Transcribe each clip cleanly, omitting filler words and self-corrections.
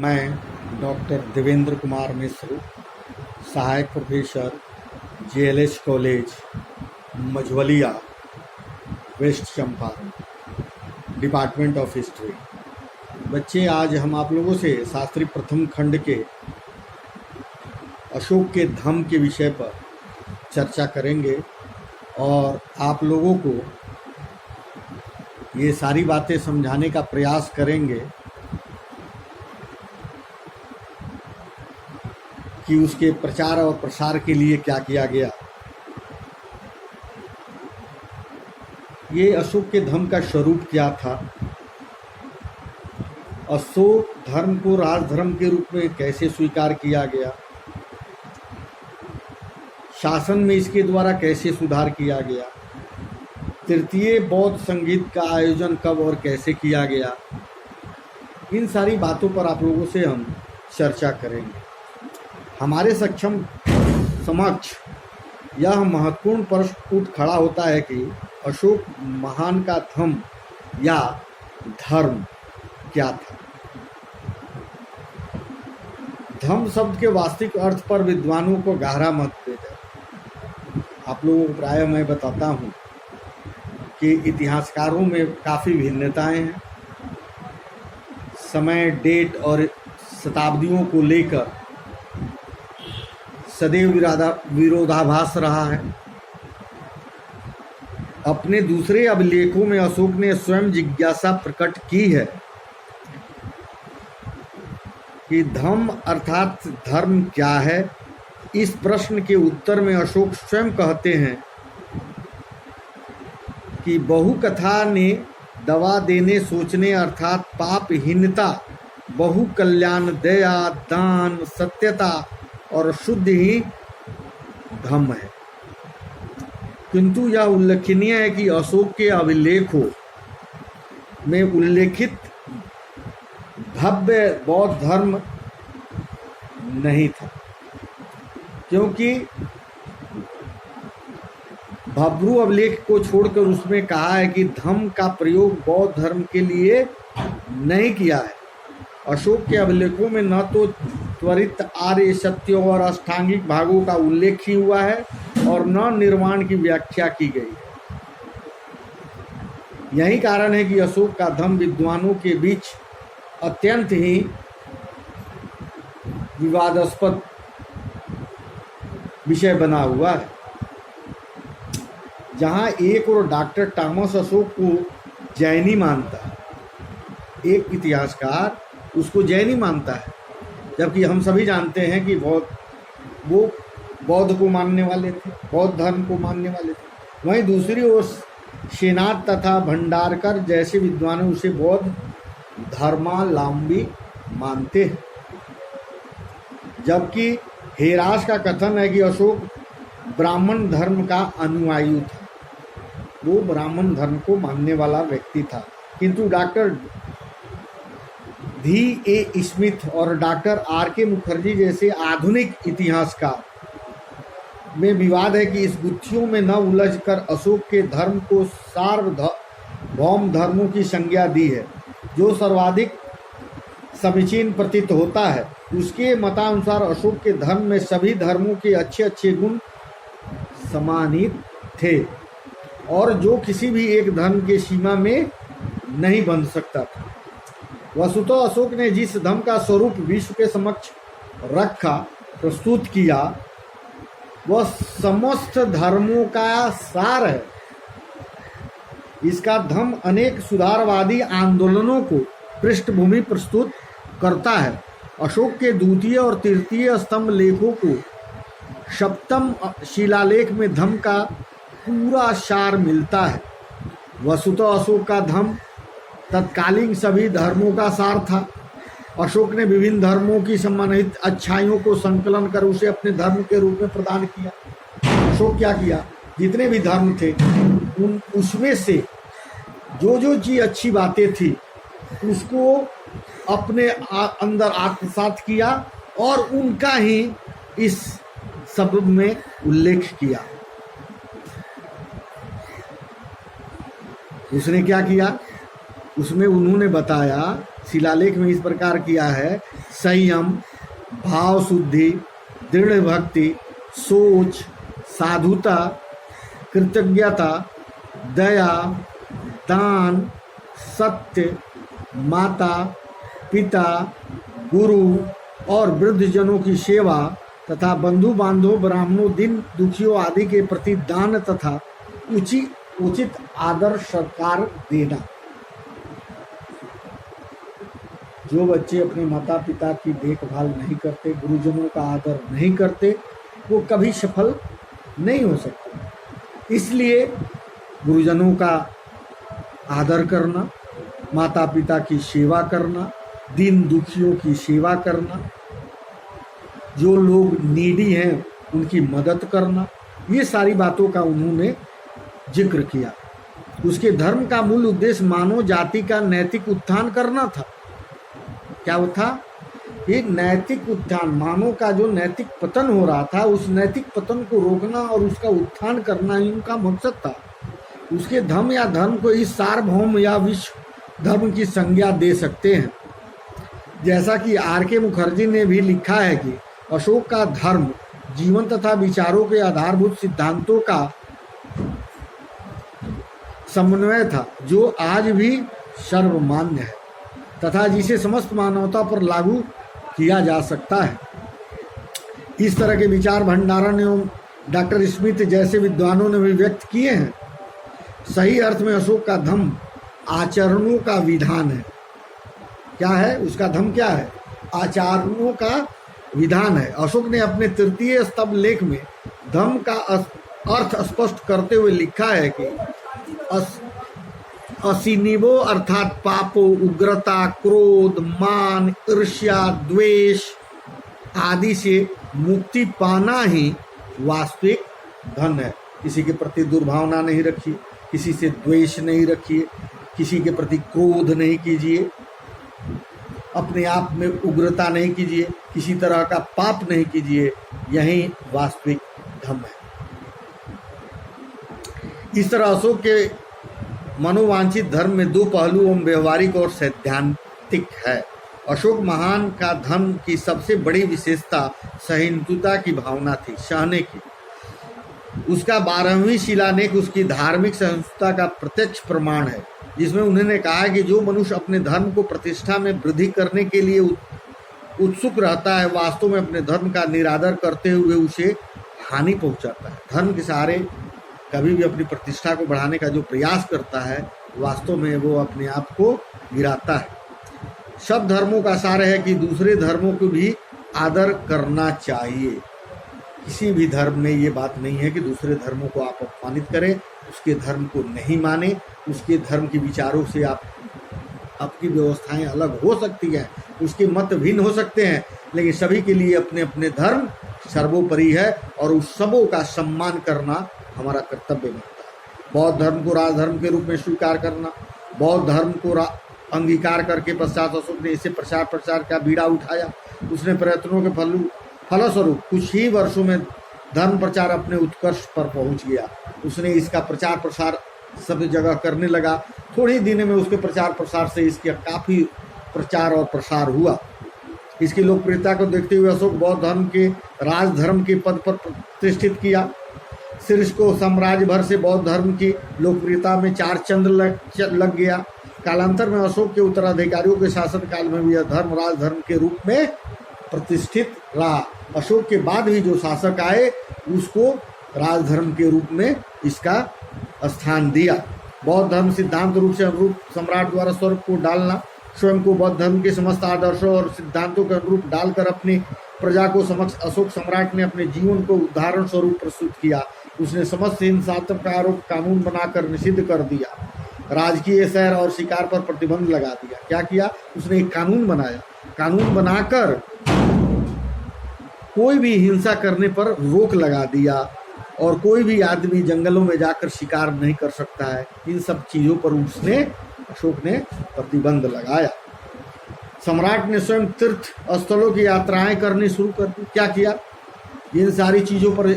मैं डॉक्टर देवेंद्र कुमार मिश्र, सहायक professor JLH college Majhawalia, west Champaran, department of history. बच्चे, आज हम आप लोगों से शास्त्री प्रथम खंड के अशोक के धम्म के विषय पर चर्चा करेंगे और आप लोगों को ये सारी बातें समझाने का प्रयास करेंगे कि उसके प्रचार और प्रसार के लिए क्या किया गया। ये अशोक के धम्म का स्वरूप क्या था, अशोक धर्म को राजधर्म के रूप में कैसे स्वीकार किया गया, शासन में इसके द्वारा कैसे सुधार किया गया, तृतीय बौद्ध संगीत का आयोजन कब और कैसे किया गया, इन सारी बातों पर आप लोगों से हम चर्चा करेंगे। हमारे समक्ष यह महत्वपूर्ण प्रश्न उठ खड़ा होता है कि अशोक महान का धम्म या धर्म क्या था। धम्म शब्द के वास्तविक अर्थ पर विद्वानों को गहरा मतभेद है। आप लोगों को प्रायः मैं बताता हूँ कि इतिहासकारों में काफ़ी भिन्नताएं हैं। समय, डेट और शताब्दियों को लेकर सदैव विरोधाभास रहा है। अपने दूसरे अभिलेखों में अशोक ने स्वयं जिज्ञासा प्रकट की है कि धम्म अर्थात धर्म क्या है। इस प्रश्न के उत्तर में अशोक स्वयं कहते हैं कि बहुकथा ने दवा देने सोचने अर्थात पापहीनता, बहुकल्याण, दया, दान, सत्यता और शुद्ध ही धम्म है। किंतु यह उल्लेखनीय है कि अशोक के अभिलेखों में उल्लेखित भव्य बौद्ध धर्म नहीं था, क्योंकि भब्रू अभिलेख को छोड़कर उसमें कहा है कि धम्म का प्रयोग बौद्ध धर्म के लिए नहीं किया है। अशोक के अभिलेखों में न तो त्वरित, आर्य, सत्य और अष्टांगिक भागों का उल्लेख ही हुआ है और न निर्वाण की व्याख्या की गई है। यही कारण है कि अशोक का धम्म विद्वानों के बीच अत्यंत ही विवादास्पद विषय बना हुआ है। जहां एक और डॉक्टर टॉमस अशोक को जैनी मानता है, एक इतिहासकार उसको जैनी मानता है, जबकि हम सभी जानते हैं कि वो बौद्ध को मानने वाले थे, बौद्ध धर्म को मानने वाले थे। वहीं दूसरी ओर शेनाथ तथा भंडारकर जैसे विद्वान उसे बौद्ध धर्मावलंबी मानते हैं। जबकि हेरास का कथन है कि अशोक ब्राह्मण धर्म का अनुयायी था, वो ब्राह्मण धर्म को मानने वाला व्यक्ति था। किंतु डॉक्टर D.A. स्मिथ और डॉक्टर R.K. मुखर्जी जैसे आधुनिक इतिहासकार में विवाद है कि इस गुत्थियों में न उलझकर अशोक के धर्म को सार्वभौम धर्मों की संज्ञा दी है, जो सर्वाधिक समीचीन प्रतीत होता है। उसके मतानुसार अशोक के धर्म में सभी धर्मों के अच्छे अच्छे गुण समाहित थे और जो किसी भी एक धर्म के सीमा में नहीं बन सकता था। वस्तुतः अशोक ने जिस धम्म का स्वरूप विश्व के समक्ष रखा, प्रस्तुत किया, वह समस्त धर्मों का सार है। इसका धम्म अनेक सुधारवादी आंदोलनों को पृष्ठभूमि प्रस्तुत करता है। अशोक के द्वितीय और तृतीय स्तंभ लेखों को सप्तम शिलालेख में धम्म का पूरा सार मिलता है। वस्तुतः अशोक का धम्म तत्कालीन सभी धर्मों का सार था। अशोक ने विभिन्न धर्मों की सम्मानित अच्छाइयों को संकलन कर उसे अपने धर्म के रूप में प्रदान किया। अशोक क्या किया, जितने भी धर्म थे उसमें से जो चीज अच्छी बातें थी उसको अपने अंदर आत्मसात किया और उनका ही इस शब्द में उल्लेख किया। उसने क्या किया, उसमें उन्होंने बताया शिलालेख में इस प्रकार किया है: संयम, भाव शुद्धि, दृढ़ भक्ति, सोच, साधुता, कृतज्ञता, दया, दान, सत्य, माता पिता, गुरु और वृद्धजनों की सेवा तथा बंधु बांधव, ब्राह्मणों, दीन दुखियों आदि के प्रति दान तथा उचित आदर सत्कार देना। जो बच्चे अपने माता पिता की देखभाल नहीं करते, गुरुजनों का आदर नहीं करते, वो कभी सफल नहीं हो सकते। इसलिए गुरुजनों का आदर करना, माता पिता की सेवा करना, दीन दुखियों की सेवा करना, जो लोग नीडी हैं उनकी मदद करना, ये सारी बातों का उन्होंने जिक्र किया। उसके धर्म का मूल उद्देश्य मानव जाति का नैतिक उत्थान करना था। क्या वो था? ये नैतिक उत्थान, मानव का जो नैतिक पतन हो रहा था, उस नैतिक पतन को रोकना और उसका उत्थान करना ही उनका मकसद था। उसके धर्म या धर्म को इस सार्वभौम या विश्व धर्म की संज्ञा दे सकते हैं। जैसा कि R.K. मुखर्जी ने भी लिखा है कि अशोक का धर्म जीवन तथा विचारों के आधारभूत सिद्धांतों का समन्वय था, जो आज भी सर्वमान्य है तथा जिसे समस्त मानवता पर लागू किया जा सकता है। इस तरह के विचार भंडारण एवं डॉक्टर स्मिथ जैसे विद्वानों ने भी व्यक्त किए हैं। सही अर्थ में अशोक का धम्म आचरणों का विधान है। क्या है उसका धम्म? क्या है? आचरणों का विधान है। अशोक ने अपने तृतीय स्तंभ लेख में धम्म का अर्थ स्पष्ट करते हुए लिखा है कि असिनिवो अर्थात पापो, उग्रता, क्रोध, मान, ईर्ष्या, द्वेष आदि से मुक्ति पाना ही वास्तविक धन है। किसी के प्रति दुर्भावना नहीं रखिए, किसी से द्वेष नहीं रखिए, किसी के प्रति क्रोध नहीं कीजिए, अपने आप में उग्रता नहीं कीजिए, किसी तरह का पाप नहीं कीजिए, यही वास्तविक धर्म है। इस तरह अशोक के मनोवांछित धर्म में दो पहलू एवं व्यवहारिक और सैद्धांतिक है। अशोक महान का धर्म की सबसे बड़ी विशेषता सहिष्णुता की भावना थी, सहने की। उसका 12वीं शिलालेख उसकी धार्मिक सहिष्णुता का प्रत्यक्ष प्रमाण है, जिसमें उन्होंने कहा कि जो मनुष्य अपने धर्म को प्रतिष्ठा में वृद्धि करने के लिए उत्सुक रहता है, वास्तव में अपने धर्म का निरादर करते हुए उसे हानि पहुंचाता है। धर्म के सहारे कभी भी अपनी प्रतिष्ठा को बढ़ाने का जो प्रयास करता है, वास्तव में वो अपने आप को गिराता है। सब धर्मों का सार है कि दूसरे धर्मों को भी आदर करना चाहिए। किसी भी धर्म में ये बात नहीं है कि दूसरे धर्मों को आप अपमानित करें, उसके धर्म को नहीं माने, उसके धर्म के विचारों से आपकी व्यवस्थाएं अलग हो सकती हैं, उसके मत भिन्न हो सकते हैं, लेकिन सभी के लिए अपने अपने धर्म सर्वोपरि है और उस सबों का सम्मान करना हमारा कर्तव्य बनता है। बौद्ध धर्म को राजधर्म के रूप में स्वीकार करना, बौद्ध धर्म को अंगीकार करके पश्चात अशोक ने इसे प्रचार का बीड़ा उठाया। उसने प्रयत्नों के फलस्वरूप कुछ ही वर्षों में धर्म प्रचार अपने उत्कर्ष पर पहुंच गया। उसने इसका प्रचार प्रसार सब जगह करने लगा। थोड़े ही दिनों में उसके प्रचार प्रसार से इसका काफ़ी प्रचार और प्रसार हुआ। इसकी लोकप्रियता को देखते हुए अशोक बौद्ध धर्म के राजधर्म के पद पर प्रतिष्ठित किया। शीर्ष को साम्राज्य भर से बौद्ध धर्म की लोकप्रियता में 4 चंद्र लग गया। कालांतर में अशोक के उत्तराधिकारियों के शासन काल में भी यह धर्म राजधर्म के रूप में प्रतिष्ठित रहा। अशोक के बाद भी जो शासक आए उसको राजधर्म के रूप में इसका स्थान दिया। बौद्ध धर्म सिद्धांत रूप से अनुरूप सम्राट द्वारा स्वरूप को डालना, स्वयं को बौद्ध धर्म के समस्त आदर्शों और सिद्धांतों के अनुरूप डालकर अपनी प्रजा को समक्ष अशोक सम्राट ने अपने जीवन को उदाहरण स्वरूप प्रस्तुत किया। उसने समस्त हिंसात्मक आरोप कानून बनाकर निषिद्ध कर दिया। राजकीय सैर और शिकार पर प्रतिबंध लगा दिया। क्या किया? उसने एक कानून बनाया। कानून बनाकर कोई भी हिंसा करने पर रोक लगा दिया और कोई भी आदमी जंगलों में जाकर शिकार नहीं कर सकता है। इन सब चीज़ों पर अशोक ने प्रतिबंध लगाया। सम्राट ने स्वयं तीर्थ स्थलों की यात्राएं करनी शुरू कर दी। क्या किया? इन सारी चीज़ों पर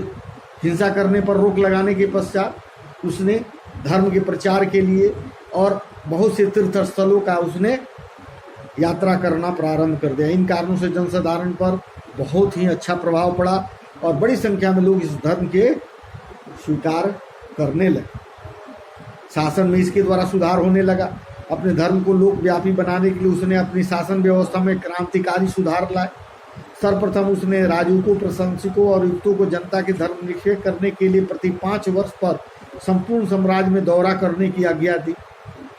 हिंसा करने पर रोक लगाने के पश्चात उसने धर्म के प्रचार के लिए और बहुत से तीर्थ स्थलों का उसने यात्रा करना प्रारंभ कर दिया। इन कारणों से जनसाधारण पर बहुत ही अच्छा प्रभाव पड़ा और बड़ी संख्या में लोग इस धर्म के स्वीकार करने लगे। शासन में इसके द्वारा सुधार होने लगा। अपने धर्म को लोकव्यापी बनाने के लिए उसने अपनी शासन व्यवस्था में क्रांतिकारी सुधार लाए। सर्वप्रथम उसने राजूकों, प्रशंसकों और युक्तों को जनता के धर्मनिरपेक्ष करने के लिए प्रति 5 वर्ष पर संपूर्ण साम्राज्य में दौरा करने की आज्ञा दी,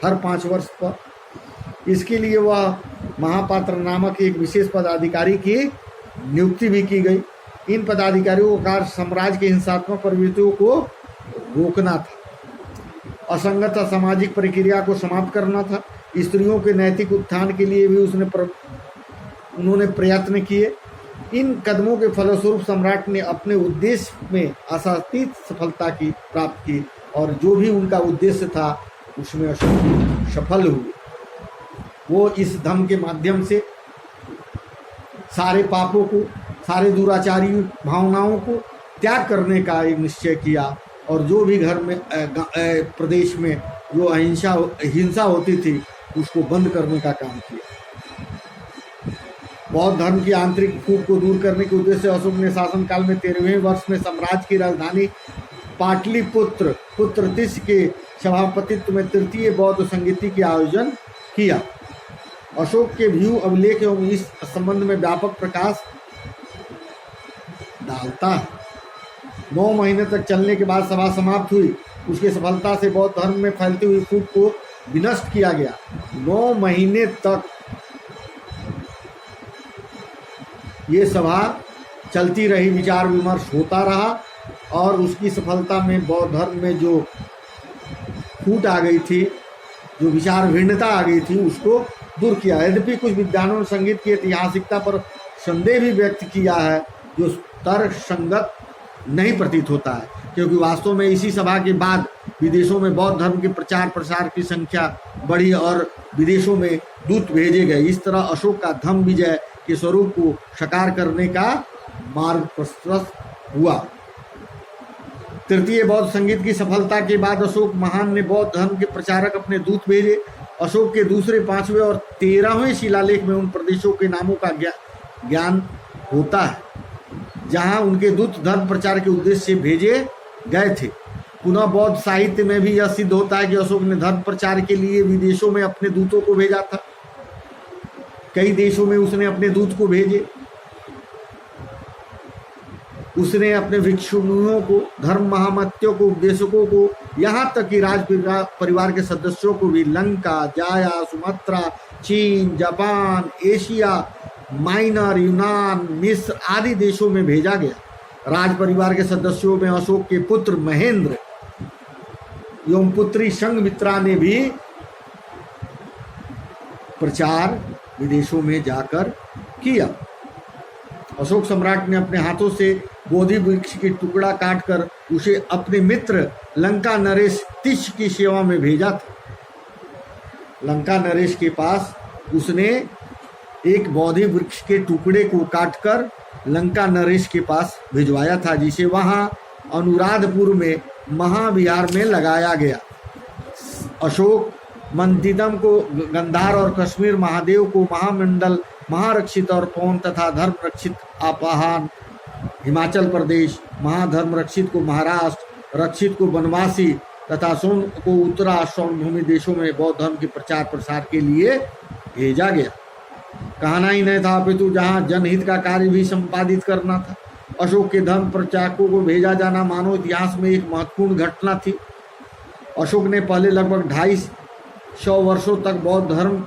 हर 5 वर्ष पर। इसके लिए वह महापात्र नामक एक विशेष पदाधिकारी की नियुक्ति भी की गई। इन पदाधिकारियों का कार्य साम्राज्य के हिंसात्मक प्रवृत्तियों को रोकना था, असंगत सामाजिक प्रक्रिया को समाप्त करना था। स्त्रियों के नैतिक उत्थान के लिए भी उन्होंने प्रयत्न किए। इन कदमों के फलस्वरूप सम्राट ने अपने उद्देश्य में आशातीत सफलता की प्राप्त की और जो भी उनका उद्देश्य था उसमें अशोक सफल हुए। वो इस धम्म के माध्यम से सारे पापों को, सारे दुराचारी भावनाओं को त्याग करने का एक निश्चय किया और जो भी घर में प्रदेश में जो हिंसा होती थी उसको बंद करने का काम किया। बौद्ध धर्म की आंतरिक फूट को दूर करने के उद्देश्य से अशोक ने शासनकाल में 13वें वर्ष में साम्राज्य की राजधानी पाटलिपुत्र पुत्रतिश के सभापतित्व में तृतीय बौद्ध संगीति के आयोजन किया। अशोक के व्यू अभिलेख एवं इस संबंध में व्यापक प्रकाश डालता है। 9 महीने तक चलने के बाद सभा समाप्त हुई। उसकी सफलता से बौद्ध धर्म में फैलती हुई फूट को विनष्ट किया गया। 9 महीने तक ये सभा चलती रही, विचार विमर्श होता रहा और उसकी सफलता में बौद्ध धर्म में जो फूट आ गई थी, जो विचार भिन्नता आ गई थी, उसको दूर किया। यद्यपि कुछ विद्वानों ने संगीत की ऐतिहासिकता पर संदेह भी व्यक्त किया है, जो तर्क संगत नहीं प्रतीत होता है, क्योंकि वास्तव में इसी सभा के बाद विदेशों में बौद्ध धर्म के प्रचार प्रसार की संख्या बढ़ी और विदेशों में दूत भेजे गए। इस तरह अशोक का धम्म विजय के स्वरूप को साकार करने का मार्ग प्रशस्त हुआ। तृतीय बौद्ध संगीत की सफलता के बाद अशोक महान ने बौद्ध धर्म के प्रचारक अपने दूत भेजे। अशोक के दूसरे, 5वें और 13वें शिलालेख में उन प्रदेशों के नामों का ज्ञान होता है जहां उनके दूत धर्म प्रचार के उद्देश्य से भेजे गए थे। पुनः बौद्ध साहित्य में भी यह सिद्ध होता है कि अशोक ने धर्म प्रचार के लिए विदेशों में अपने दूतों को भेजा था। कई देशों में उसने अपने दूत को भेजे। उसने अपने भिक्षुओं को, धर्म महामत्यों को, उपदेशकों को, यहाँ तक कि राज परिवार के सदस्यों को भी लंका, जाया, सुमात्रा, चीन, जापान, एशिया माइनर, यूनान, मिस्र आदि देशों में भेजा गया। राज परिवार के सदस्यों में अशोक के पुत्र महेंद्र एवं पुत्री संघमित्रा ने भी प्रचार विदेशों में जाकर किया। अशोक सम्राट ने अपने हाथों से बोधि वृक्ष की टुकड़ा काटकर उसे अपने मित्र लंका नरेश तिश की सेवा में भेजा था। लंका नरेश के पास उसने एक बोधि वृक्ष के टुकड़े को काटकर लंका नरेश के पास भिजवाया था, जिसे वहां अनुराधपुर में महाविहार में लगाया गया। अशोक मंदिदम को गंधार और कश्मीर महादेव को महामंडल महारक्षित और पवन तथा धर्म रक्षित आपाहान हिमाचल प्रदेश, महाधर्म रक्षित को महाराष्ट्र, रक्षित को बनवासी तथा सोन को उत्तरा सोनभूमि देशों में बौद्ध धर्म के प्रचार प्रसार के लिए भेजा गया। कहना ही नहीं था अपितु जहाँ जनहित का कार्य भी संपादित करना था। अशोक के धर्म प्रचारकों को भेजा जाना मानव इतिहास में एक महत्वपूर्ण घटना थी। अशोक ने पहले लगभग 250 वर्षों तक बौद्ध धर्म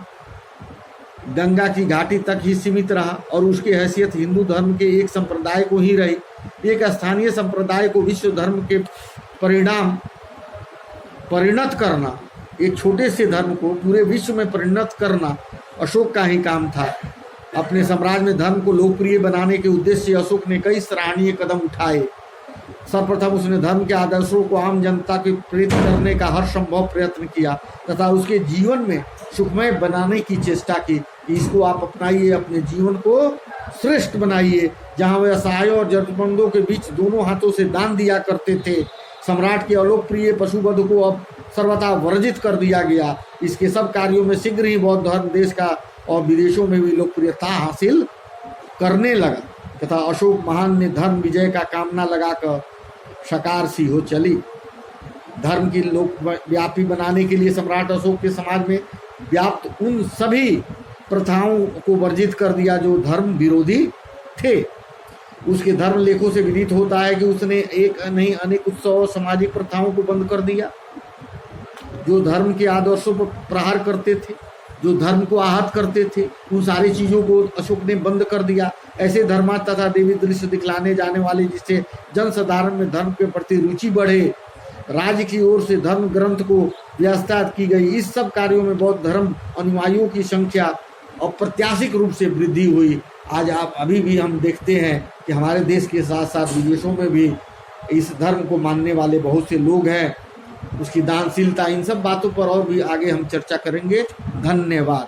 गंगा की घाटी तक ही सीमित रहा और उसकी हैसियत हिंदू धर्म के एक संप्रदाय को ही रही। एक स्थानीय संप्रदाय को विश्व धर्म के परिणत करना, एक छोटे से धर्म को पूरे विश्व में परिणत करना अशोक का ही काम था। अपने साम्राज्य में धर्म को लोकप्रिय बनाने के उद्देश्य से अशोक ने कई सराहनीय कदम उठाए। सर्वप्रथम उसने धर्म के आदर्शों को आम जनता को प्रेरित करने का हर संभव प्रयत्न किया तथा उसके जीवन में सुखमय बनाने की चेष्टा की। इसको आप अपनाइए, अपने जीवन को श्रेष्ठ बनाइए। जहाँ वे असहायों और जरूरतमंदों के बीच दोनों हाथों से दान दिया करते थे, सम्राट के अलोकप्रिय पशुवध को अब सर्वथा वर्जित कर दिया गया। इसके सब कार्यों में शीघ्र ही बौद्ध धर्म देश का और विदेशों में भी लोकप्रियता हासिल करने लगा तथा अशोक महान ने धर्म विजय का कामना लगाकर सकार सी हो चली। धर्म की लोकव्यापी बनाने के लिए सम्राट अशोक के समाज में व्याप्त उन सभी प्रथाओं को वर्जित कर दिया जो धर्म विरोधी थे। उसके धर्म लेखों से विदित होता है कि उसने एक नहीं अनेक उत्सव और सामाजिक प्रथाओं को बंद कर दिया जो धर्म के आदर्शों पर प्रहार करते थे, जो धर्म को आहत करते थे। उन सारी चीज़ों को अशोक ने बंद कर दिया। ऐसे धर्मार्थ तथा देवी दृश्य दिखलाने जाने वाले जिससे जनसाधारण में धर्म के प्रति रुचि बढ़े, राज्य की ओर से धर्म ग्रंथ को व्यवस्था की गई। इस सब कार्यों में बौद्ध धर्म अनुयायियों की संख्या अप्रत्याशित रूप से वृद्धि हुई। आज आप अभी भी हम देखते हैं कि हमारे देश के साथ साथ विदेशों में भी इस धर्म को मानने वाले बहुत से लोग हैं। उसकी दानशीलता, इन सब बातों पर और भी आगे हम चर्चा करेंगे। धन्यवाद।